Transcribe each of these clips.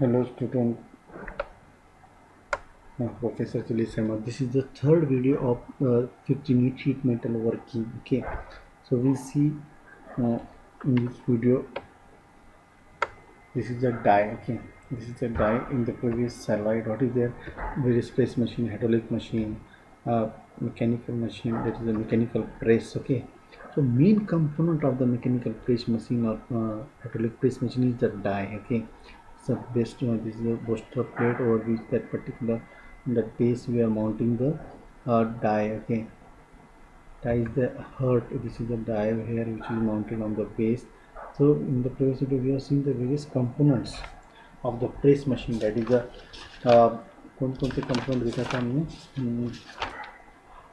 Hello student, Professor Chili Sharma. This is the third video of 15 unit sheet metal working. Okay, so we see in this video, this is a die. Okay, this is a die. In the previous slide, what is there? Various press machine, hydraulic machine, mechanical machine. That is a mechanical press. Okay, so main component of the mechanical press machine or hydraulic press machine is the die. Okay, so based on this is a booster plate over which that particular that base we are mounting the die. Okay, die is the heart. This is the die here which is mounted on the base. So in the previous video we have seen the various components of the press machine. That is the कौन से component देखा था हमने.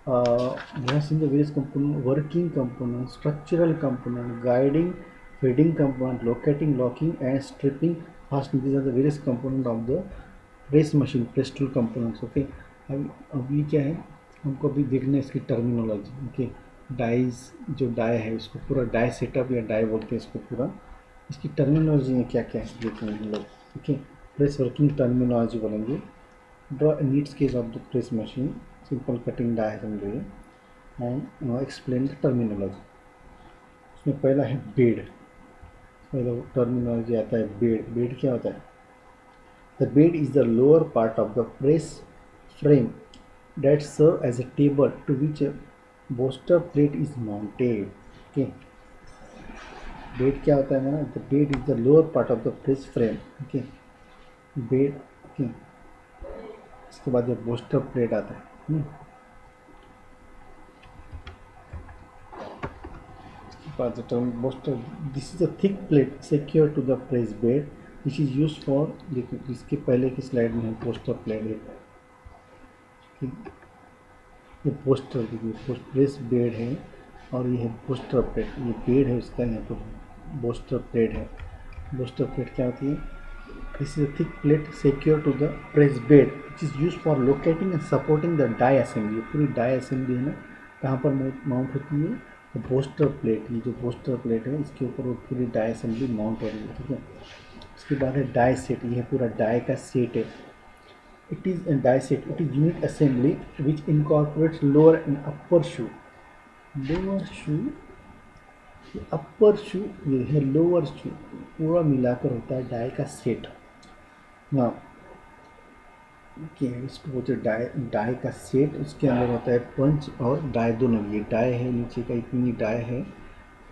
We have seen the various component, working component, structural component, guiding, feeding component, locating, locking and stripping, fastening. These are the various component of the press machine, press tool components. Okay, अब ये क्या है, हमको अभी देखना है इसकी terminology. Okay, dies जो डाई है इसको पूरा डाई सेटअप या डाई बोलते हैं इसको पूरा. इसकी टर्मिनोलॉजी में क्या क्या है देखेंगे हम लोग. ओके, प्रेस वर्किंग टर्मिनोलॉजी बोलेंगे. Draw neat sketch of the press machine, simple cutting die समझिए एंड एक्सप्लेन द टर्मिनोलॉजी. उसमें पहला है बेड. पहला टर्मिनोलॉजी आता है बेड. बेड क्या होता है? The bed is the lower part of the press frame that serve as a table to which a booster plate is mounted. Okay. Bed क्या होता है हमारा? The bed is the lower part of the press frame. Okay. Bed. Okay. इसके बाद ये booster plate आता है. इसके बाद the term booster. This is a thick plate secured to the press bed. This is use for, देखिए इसके पहले की स्लाइड में है पोस्टर प्लेट. ये पोस्टर देखिए प्रेस बेड है और ये है पोस्टर प्लेट. ये बेड है इसका, यहाँ पर पोस्टर प्लेट है. पोस्टर प्लेट क्या होती है? This is a thick plate secure to the press bed which is use for locating and supporting the die assembly. पूरी डाई असेंबली है ना, कहाँ पर माउंट होती है? तो पोस्टर प्लेट. ये जो पोस्टर प्लेट है इसके ऊपर वो पूरी डाई असेंबली माउंट हो रही है. ठीक है, उसके बाद है डाई सेट. ये पूरा डाई का सेट है. It is die set. It is unit assembly which incorporates lower and upper shoe. Lower shoe, upper shoe, ये है लोअर शू. पूरा मिलाकर होता है डाई का सेट. हाँ, इसको बोलते हैं डाई. डाई का सेट. उसके अंदर होता है पंच और डाई दोनों. ये डाई है नीचे का, इतनी डाई है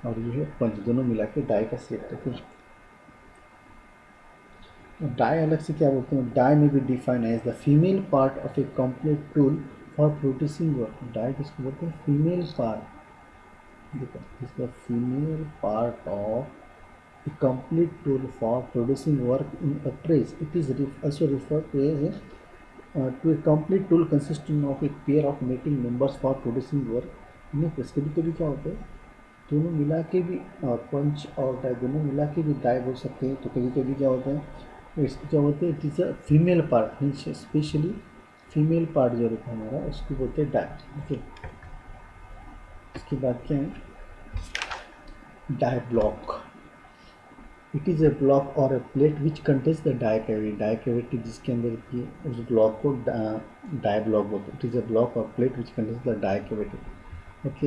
और ये है पंच, दोनों मिला के डाई का सेट है. डाई अलग से क्या बोलते हैं? डाई में भी define as the female part of a complete tool for producing work. Die किसको बोलते हैं? Female part. देखो, इसका female part of a complete tool for producing work in a press. It is also referred to a complete tool consisting of a pair of mating members for producing work in a press. कभी कभी क्या होता है, दोनों मिला के भी पंच और डाई दोनों मिला के भी डाई बोल सकते हैं. तो कभी कभी क्या होता है, इसको क्या बोलते हैं? It is a female part. Specially female part जो रहता है हमारा उसको बोलते हैं डाई. ओके, इसके बाद क्या है? Die block. It is a block और a plate which contains the die cavity. Die cavity जिसके अंदर की उस ब्लॉक को डाई ब्लॉक बोलते हैं. इट इज़ ए ब्लॉक और plate which contains the die cavity. Okay,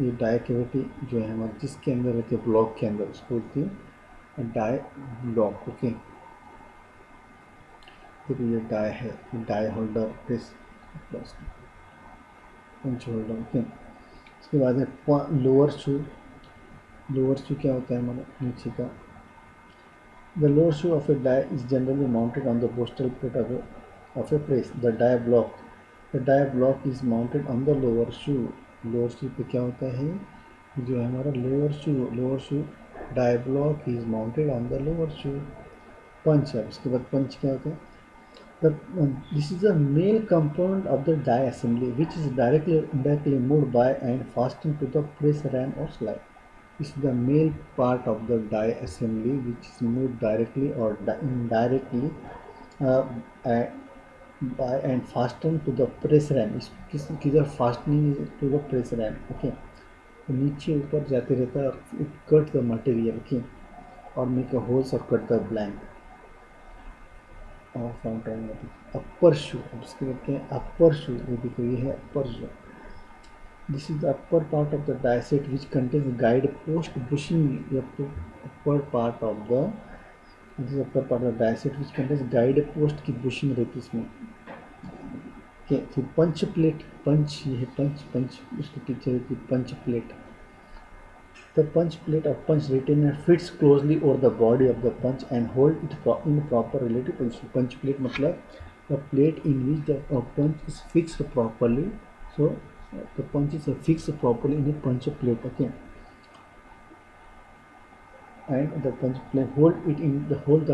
ये डाई कैविटी जो है हमारे जिसके अंदर रहती है ब्लॉक के अंदर उसको बोलती है डाई ब्लॉक. ओके, तो ये डाई है, डाई होल्डर, प्रेस पंच होल्डर. ओके, इसके बाद है लोअर शू. लोअर शू क्या होता है हमारा? नीचे का. The lower shoe of a die is generally mounted on the bolster plate of a press. The die block. The die block is mounted on the lower shoe. Lower shoe पे क्या होता है? जो है हमारा lower shoe. Lower shoe die block is mounted on the lower shoe. Punch है. उसके बाद पंच क्या होता है? This is a male component of the die assembly which is directly or indirectly moved by and fastened to the press ram or slide. This is the male part of the die assembly which is moved directly or indirectly by and fastened to the press ram. किधर fastening to the press ram. Okay, तो नीचे ऊपर जाते रहता है और it cut the material. Okay, or make a holes or cut the blank. और front अपर शू, अब इसके कहते हैं अपर शू, ये देखो ये है अपर शू। This is the upper part of the die set which contains guide post bushing. The upper part of the this is upper part of the die set which contains guide post की bushing रहती है इसमें। फिर पंच plate, पंच ये है पंच, पंच उसके पीछे रहती है पंच plate. The punch plate of punch retainer fits closely over the body of the punch and hold it in proper relative position. Punch plate मतलब the plate in which the punch is fixed properly. So the punch is fixed properly in a punch plate. Okay, and the punch plate hold it in the hold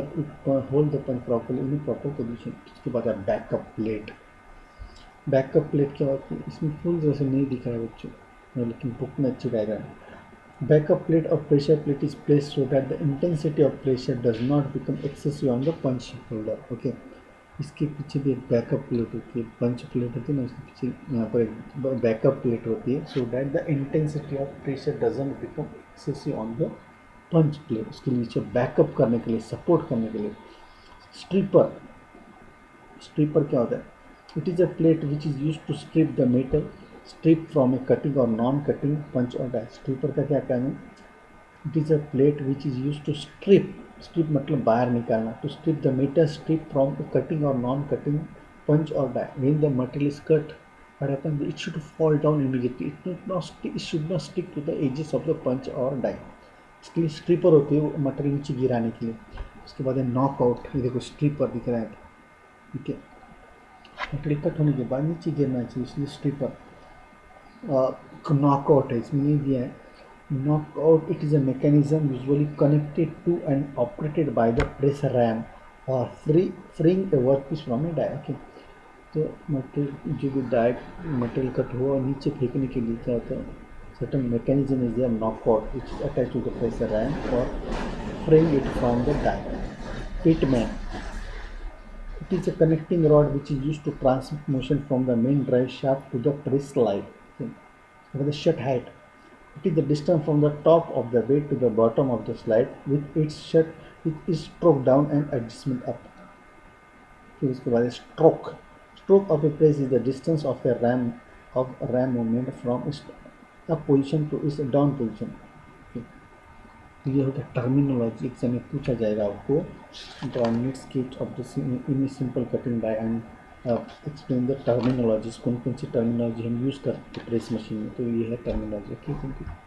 the punch properly in a proper position. उसके बाद backup plate. Backup plate क्या होती है, इसमें full जैसे नहीं दिख रहा है बच्चों, लेकिन बुक में अच्छी डायग्राम है। Backup plate or pressure plate is placed so that the intensity of pressure does not become excessive on the punch holder. Okay, इसके पीछे भी एक बैकअप प्लेट होती है, पंच प्लेट होती है ना, उसके पीछे यहाँ पर एक बैकअप प्लेट होती है so that the intensity of pressure doesn't become excessive on the punch plate. उसके नीचे बैकअप करने के लिए, सपोर्ट करने के लिए स्ट्रिपर। स्ट्रिपर क्या होता है? It is a plate which is use to strip the metal strip from a cutting और नॉन कटिंग पंच और डाई। स्ट्रिपर का क्या कहना है? It is a plate which is use to strip, strip मतलब बाहर निकालना, to strip the metal strip from a cutting और नॉन कटिंग पंच और die. When the material is cut what happens, it should fall down immediately, it should not stick to the edges of the punch और die. इसके लिए stripper होती है, वो material नीचे गिराने के लिए। उसके बाद है नॉकआउट, ये देखो स्ट्रिपर दिख रहा है, ठीक है, मटेरियल कट होने के बाद नीचे गिरना चाहिए, इसलिए स्ट्रिपर। knockout है, इसमें ये दिया है knockout, it is a mechanism usually connected to and operated by the press ram or freeing a workpiece from a die। okay, तो मटेरियल जो भी डाई मटेरियल कट हुआ और नीचे फेंकने के लिए क्या होता है, certain mechanism is there knockout which is attached to the press ram or freeing it from the die। pitman, it is a connecting rod which is used to transmit motion from the main drive shaft to the press slide। okay, the shut height, it is the distance from the top of the bed to the bottom of the slide with its shut with its stroke down and adjustment up। फिर उसके बाद stroke, stroke of a press is the distance of a ram movement from its up position to its down position। तो ये होता है terminology, exam में पूछा जाएगा आपको, draw neat sketch of the in simple cutting die and explain the terminologies, कौन कौन सी टर्मिनोलॉजी हम यूज़ करते हैं प्रेस मशीन में, तो ये है टर्मिनोलॉजी। ठीक है।